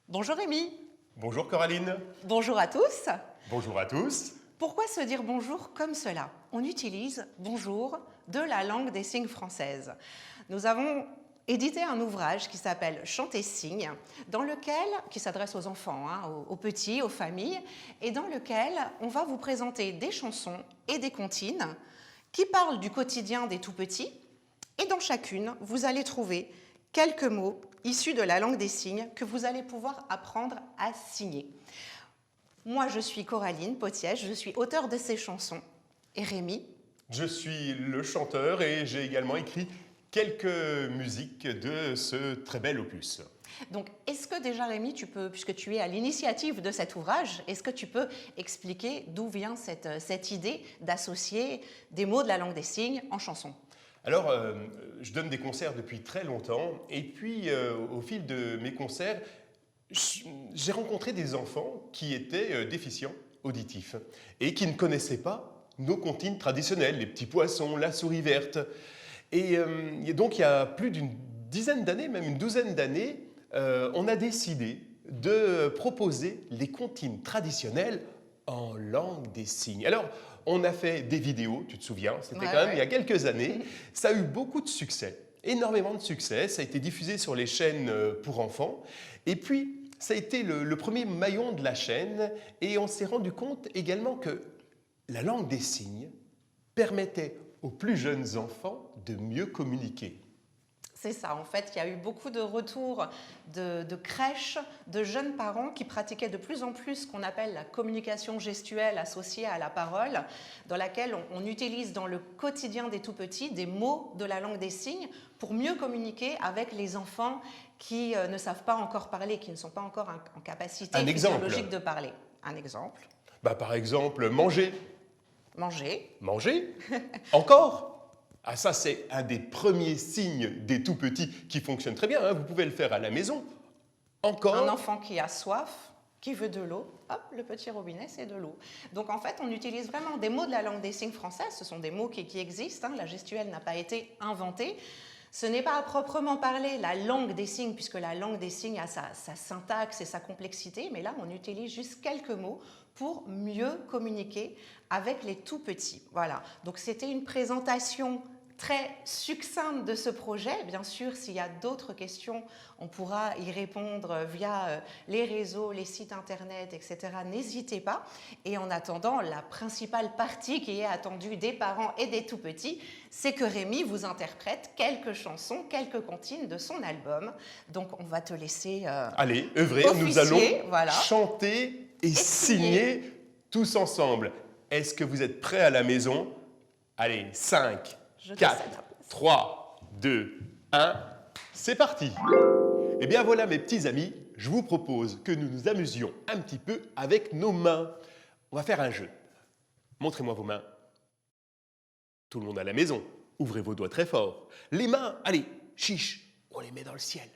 Bonjour Rémi. Bonjour Coraline. Bonjour à tous. Bonjour à tous. Pourquoi se dire bonjour comme cela? On utilise bonjour de la langue des signes française. Nous avons édité un ouvrage qui s'appelle Chanter signe, qui s'adresse aux enfants, aux petits, aux familles, et dans lequel on va vous présenter des chansons et des comptines qui parlent du quotidien des tout-petits. Et dans chacune, vous allez trouver quelques mots issus de la langue des signes que vous allez pouvoir apprendre à signer. Moi, je suis Coraline Potiège, je suis auteure de ces chansons. Et Rémi? Je suis le chanteur et j'ai également écrit quelques musiques de ce très bel opus. Donc, est-ce que déjà, Rémi, puisque tu es à l'initiative de cet ouvrage, est-ce que tu peux expliquer d'où vient cette idée d'associer des mots de la langue des signes en chanson? Alors, je donne des concerts depuis très longtemps et puis au fil de mes concerts, j'ai rencontré des enfants qui étaient déficients auditifs et qui ne connaissaient pas nos comptines traditionnelles, les petits poissons, la souris verte. Et donc, il y a plus d'une dizaine d'années, même une douzaine d'années, on a décidé de proposer les comptines traditionnelles en langue des signes. Alors, on a fait des vidéos, tu te souviens, c'était quand même il y a quelques années. Ça a eu beaucoup de succès, énormément de succès. Ça a été diffusé sur les chaînes pour enfants. Et puis, ça a été le premier maillon de la chaîne. Et on s'est rendu compte également que la langue des signes permettait aux plus jeunes enfants de mieux communiquer. C'est ça, en fait, il y a eu beaucoup de retours de crèches, de jeunes parents qui pratiquaient de plus en plus ce qu'on appelle la communication gestuelle associée à la parole, dans laquelle on utilise dans le quotidien des tout-petits des mots de la langue des signes pour mieux communiquer avec les enfants qui ne savent pas encore parler, qui ne sont pas encore en capacité physiologique de parler. Un exemple? Par exemple, manger. Manger. Manger. Encore. Ah, ça, c'est un des premiers signes des tout-petits qui fonctionne très bien. Hein. Vous pouvez le faire à la maison. Encore. Un enfant qui a soif, qui veut de l'eau, hop, le petit robinet, c'est de l'eau. Donc, en fait, on utilise vraiment des mots de la langue des signes française. Ce sont des mots qui existent. Hein. La gestuelle n'a pas été inventée. Ce n'est pas à proprement parler la langue des signes, puisque la langue des signes a sa syntaxe et sa complexité. Mais là, on utilise juste quelques mots pour mieux communiquer avec les tout-petits. Voilà. Donc, c'était une présentation très succincte de ce projet. Bien sûr, s'il y a d'autres questions, on pourra y répondre via les réseaux, les sites internet, etc. N'hésitez pas. Et en attendant, la principale partie qui est attendue des parents et des tout-petits, c'est que Rémi vous interprète quelques chansons, quelques comptines de son album. Donc, on va te laisser allez, œuvrer, nous allons chanter et signer tous ensemble. Est-ce que vous êtes prêts à la maison? Allez, 5, 4, 3, 2, 1, c'est parti! Eh bien voilà mes petits amis, je vous propose que nous nous amusions un petit peu avec nos mains. On va faire un jeu. Montrez-moi vos mains. Tout le monde à la maison, ouvrez vos doigts très fort. Les mains, allez, chiche, on les met dans le ciel.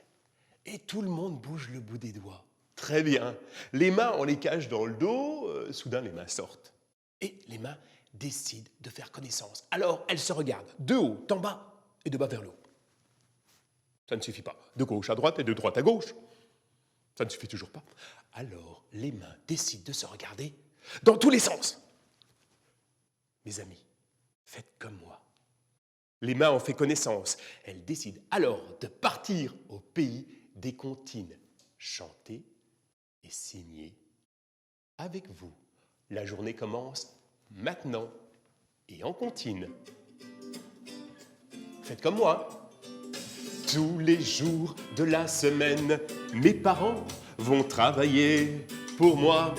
Et tout le monde bouge le bout des doigts. Très bien. Les mains, on les cache dans le dos, soudain les mains sortent. Et les mains décident de faire connaissance. Alors, elles se regardent de haut en bas et de bas vers le haut. Ça ne suffit pas. De gauche à droite et de droite à gauche. Ça ne suffit toujours pas. Alors, les mains décident de se regarder dans tous les sens. Mes amis, faites comme moi. Les mains ont fait connaissance. Elles décident alors de partir au pays des comptines. Chanter et signer avec vous. La journée commence maintenant et en comptine. Faites comme moi. Tous les jours de la semaine, mes parents vont travailler pour moi.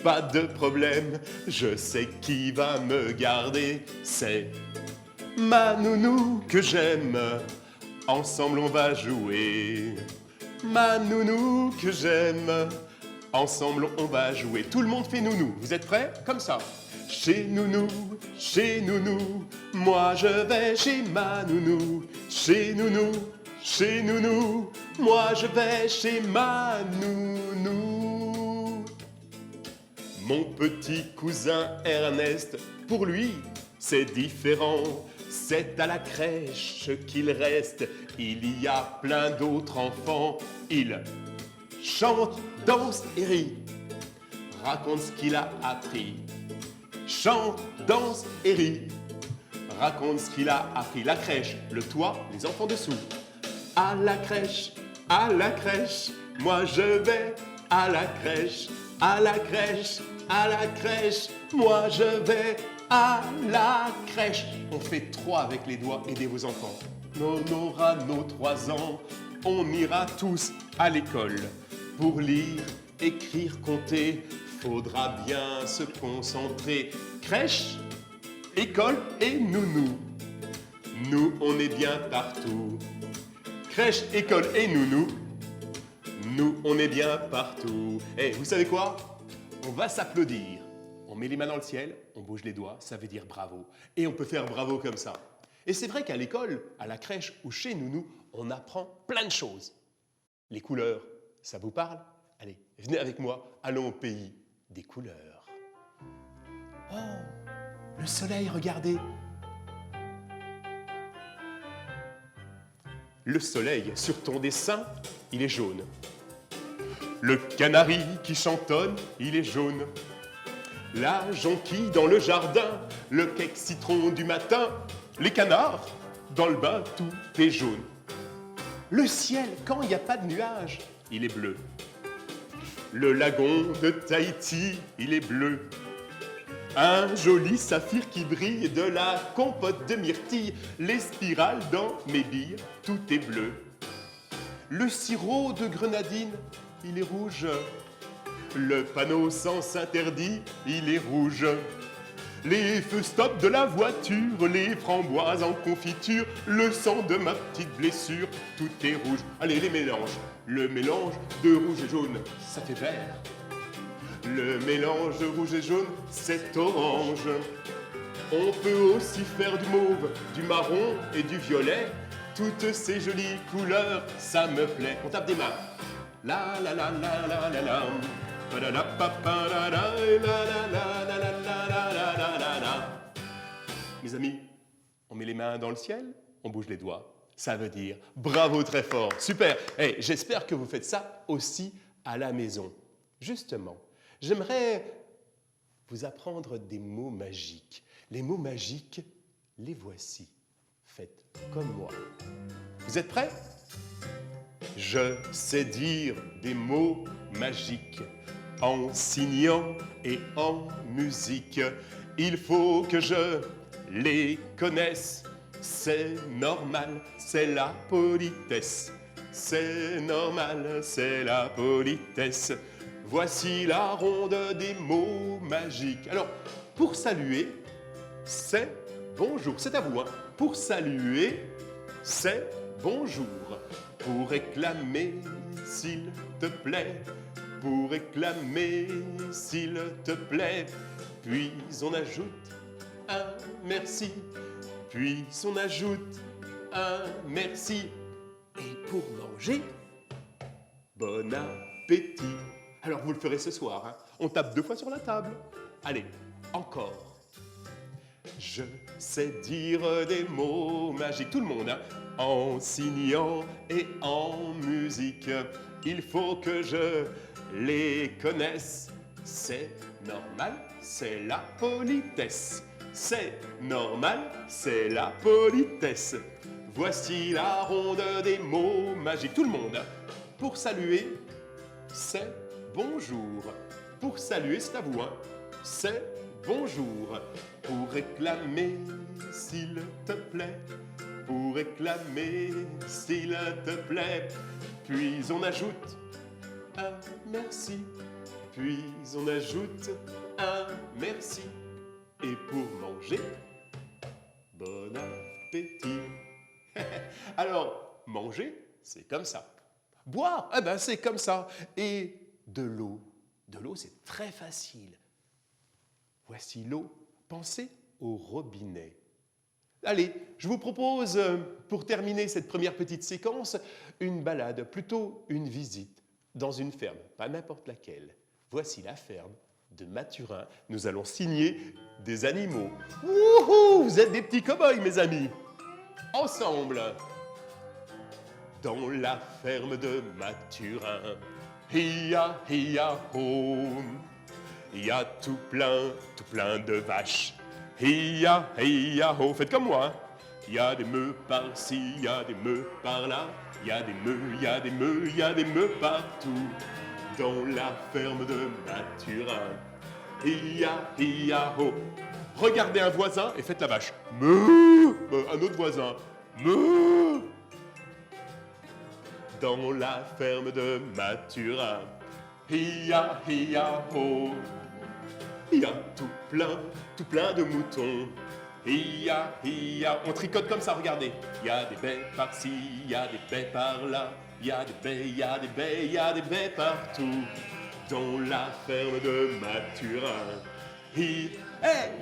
Pas de problème, je sais qui va me garder. C'est ma nounou que j'aime. Ensemble on va jouer. Ma nounou que j'aime. Ensemble on va jouer. Tout le monde fait nounou. Vous êtes prêts? Comme ça. Chez nounou, moi je vais chez ma nounou. Chez nounou, moi je vais chez ma nounou. Mon petit cousin Ernest, pour lui, c'est différent. C'est à la crèche qu'il reste. Il y a plein d'autres enfants. Il chante danse et rit. Raconte ce qu'il a appris. Chante, danse et rit. Raconte ce qu'il a appris. La crèche, le toit, les enfants dessous. À la crèche, moi je vais à la crèche, à la crèche, à la crèche, moi je vais à la crèche. On fait 3 avec les doigts, aidez vos enfants. On aura nos 3 ans, on ira tous à l'école. Pour lire, écrire, compter, faudra bien se concentrer. Crèche, école et nounou. Nous, on est bien partout. Crèche, école et nounou. Nous, on est bien partout. Et vous savez quoi? On va s'applaudir. On met les mains dans le ciel, on bouge les doigts, ça veut dire bravo. Et on peut faire bravo comme ça. Et c'est vrai qu'à l'école, à la crèche ou chez nounou, on apprend plein de choses. Les couleurs, ça vous parle? Allez, venez avec moi, allons au pays des couleurs. Oh, le soleil, regardez. Le soleil, sur ton dessin, il est jaune. Le canari qui chantonne, il est jaune. La jonquille dans le jardin, le cake citron du matin, les canards, dans le bain, tout est jaune. Le ciel, quand il n'y a pas de nuages, il est bleu. Le lagon de Tahiti, il est bleu. Un joli saphir qui brille, de la compote de myrtille, les spirales dans mes billes, tout est bleu. Le sirop de grenadine, il est rouge. Le panneau sens interdit, il est rouge. Les feux stop de la voiture, les framboises en confiture, le sang de ma petite blessure, tout est rouge. Allez, les mélanges. Le mélange de rouge et jaune, ça fait vert. Le mélange de rouge et jaune, c'est orange. On peut aussi faire du mauve, du marron et du violet. Toutes ces jolies couleurs, ça me plaît. On tape des mains. La la la la la la la. Mes amis, on met les mains dans le ciel, on bouge les doigts. Ça veut dire bravo très fort. Super. Hey, j'espère que vous faites ça aussi à la maison. Justement, j'aimerais vous apprendre des mots magiques. Les mots magiques, les voici. Faites comme moi. Vous êtes prêts? Je sais dire des mots magiques en signant et en musique. Il faut que je les connaisse. C'est normal, c'est la politesse. C'est normal, c'est la politesse. Voici la ronde des mots magiques. Alors, pour saluer, c'est bonjour. C'est à vous, hein. Pour saluer, c'est bonjour. Pour réclamer, s'il te plaît. Pour réclamer, s'il te plaît. Puis on ajoute un merci. Puis on ajoute un merci. Et pour manger, bon appétit. Alors vous le ferez ce soir, hein. On tape 2 fois sur la table. Allez, encore. Je sais dire des mots magiques, tout le monde, hein. En signant et en musique. Il faut que je les connaisse. C'est normal, c'est la politesse. C'est normal, c'est la politesse. Voici la ronde des mots magiques, tout le monde. Pour saluer, c'est bonjour. Pour saluer, c'est à vous, hein. C'est bonjour. Pour réclamer, s'il te plaît. Pour réclamer, s'il te plaît. Puis on ajoute un merci. Puis on ajoute un merci. Et pour manger, bon appétit. Alors, manger, c'est comme ça. Boire, eh ben c'est comme ça. Et de l'eau. De l'eau, c'est très facile. Voici l'eau. Pensez au robinet. Allez, je vous propose, pour terminer cette première petite séquence, une balade, plutôt une visite dans une ferme, pas n'importe laquelle. Voici la ferme de Mathurin. Nous allons signer des animaux. Wouhou! Vous êtes des petits cow-boys, mes amis. Ensemble. Dans la ferme de Mathurin, hi-ya, hi-ya-ho. Il y a tout plein de vaches. Hi-ya, hi-ya-ho. Faites comme moi, hein. Il y a des meux par-ci, il y a des meux par-là. Il y a des meux, il y a des meux, il y a des meux partout. Dans la ferme de Mathurin. Hi-ya, hi-ya-ho. Regardez un voisin et faites la vache. Meuh. Un autre voisin. Meuh. Dans la ferme de Mathurin. Hi-ya, hi-ya-ho. Il y a tout plein de moutons. Hi-ya, hi-ya. On tricote comme ça, regardez. Il y a des baies par-ci, il y a des baies par-là. Il y a des baies, il y a des baies, il y a des baies partout. Dans la ferme de Mathurin.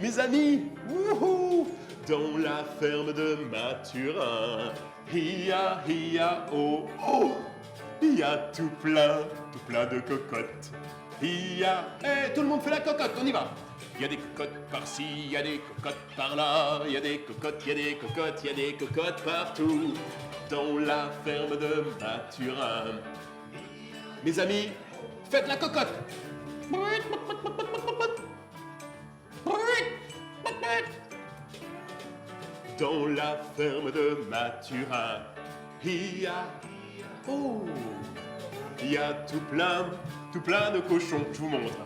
Mes amis, wouhou. Dans la ferme de Mathurin. Hi-ya, hi-ya, oh, oh. Il y a tout plein de cocottes. Il y a... tout le monde fait la cocotte, on y va. Il y a des cocottes par-ci, il y a des cocottes par-là. Il y a des cocottes, il y a des cocottes, il y a des cocottes partout. Dans la ferme de Mathurin. Mes amis, faites la cocotte. Dans la ferme de Mathurin. Il y a... Oh, il y a tout plein de cochons, je vous montre.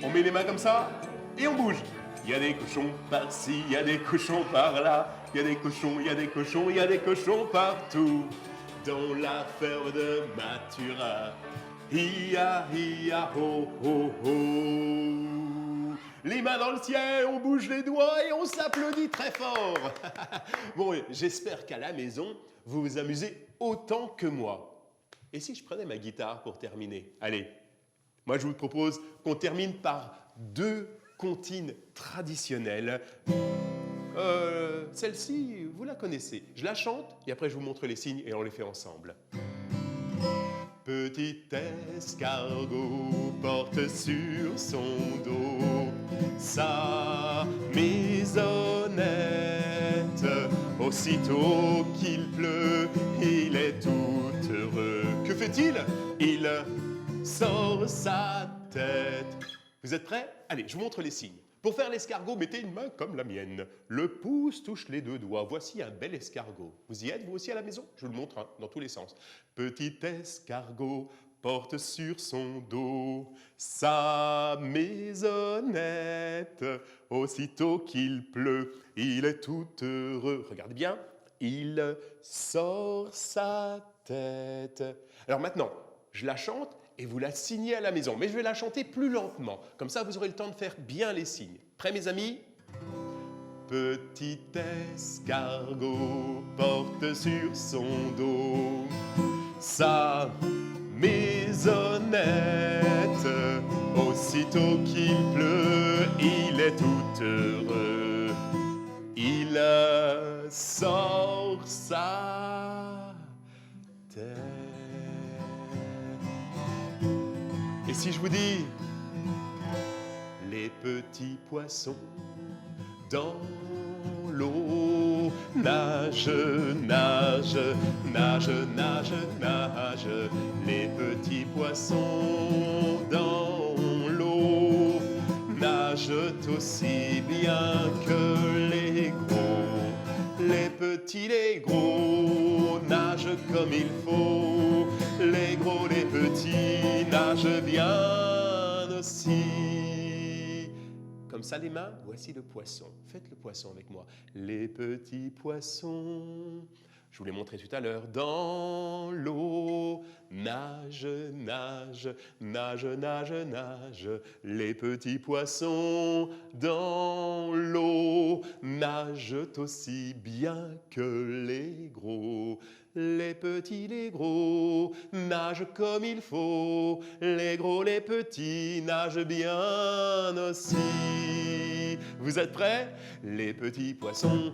On met les mains comme ça et on bouge. Il y a des cochons par-ci, il y a des cochons par-là. Il y a des cochons, il y a des cochons, il y a des cochons partout. Dans la ferme de Mathurin. Hi-ya, hi-ya, ho, ho, ho. Les mains dans le ciel, on bouge les doigts et on s'applaudit très fort. Bon, j'espère qu'à la maison, vous vous amusez autant que moi. Et si je prenais ma guitare pour terminer? Allez, moi je vous propose qu'on termine par 2 comptines traditionnelles. Celle-ci, vous la connaissez. Je la chante et après je vous montre les signes et on les fait ensemble. Petit escargot porte sur son dos sa maisonnette. Aussitôt qu'il pleut, il est tout heureux. Que fait-il? Il sort sa tête. Vous êtes prêts? Allez, je vous montre les signes. Pour faire l'escargot, mettez une main comme la mienne. Le pouce touche les 2 doigts. Voici un bel escargot. Vous y êtes, vous aussi, à la maison? Je vous le montre, hein, dans tous les sens. Petit escargot porte sur son dos sa maisonnette. Aussitôt qu'il pleut, il est tout heureux. Regardez bien, il sort sa tête. Alors maintenant, je la chante et vous la signez à la maison. Mais je vais la chanter plus lentement. Comme ça, vous aurez le temps de faire bien les signes. Prêts, mes amis? Petit escargot porte sur son dos sa maisonnette. Aussitôt qu'il pleut, il est tout heureux. Il sort sa tête. Et si je vous dis les petits poissons dans l'eau nagent, nagent, nagent, nagent, nagent. Les petits poissons dans l'eau nagent aussi bien que les gros. Les petits, les gros nagent comme il faut. Les gros, les petits nagent bien aussi. Comme ça les mains, voici le poisson. Faites le poisson avec moi. Les petits poissons, je vous l'ai montré tout à l'heure, dans l'eau, nage, nage, nage, nage, nage. Les petits poissons dans l'eau nagent aussi bien que les gros. Les petits, les gros nagent comme il faut. Les gros, les petits nagent bien aussi. Vous êtes prêts? Les petits poissons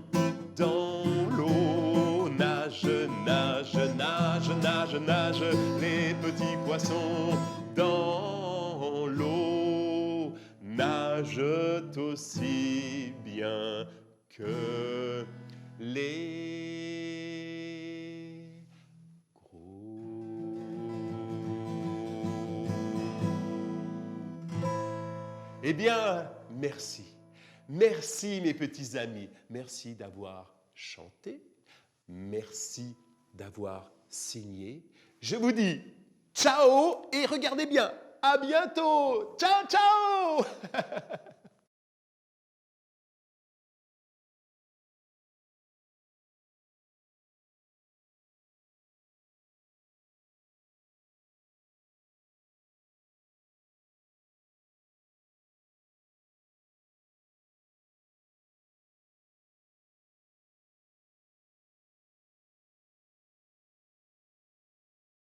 dans l'eau nagent, nagent, nagent, nagent, nagent. Les petits poissons dans l'eau nagent aussi bien que les gros. Eh bien, merci. Merci mes petits amis. Merci d'avoir chanté. Merci d'avoir signé. Je vous dis ciao et regardez bien. À bientôt. Ciao, ciao.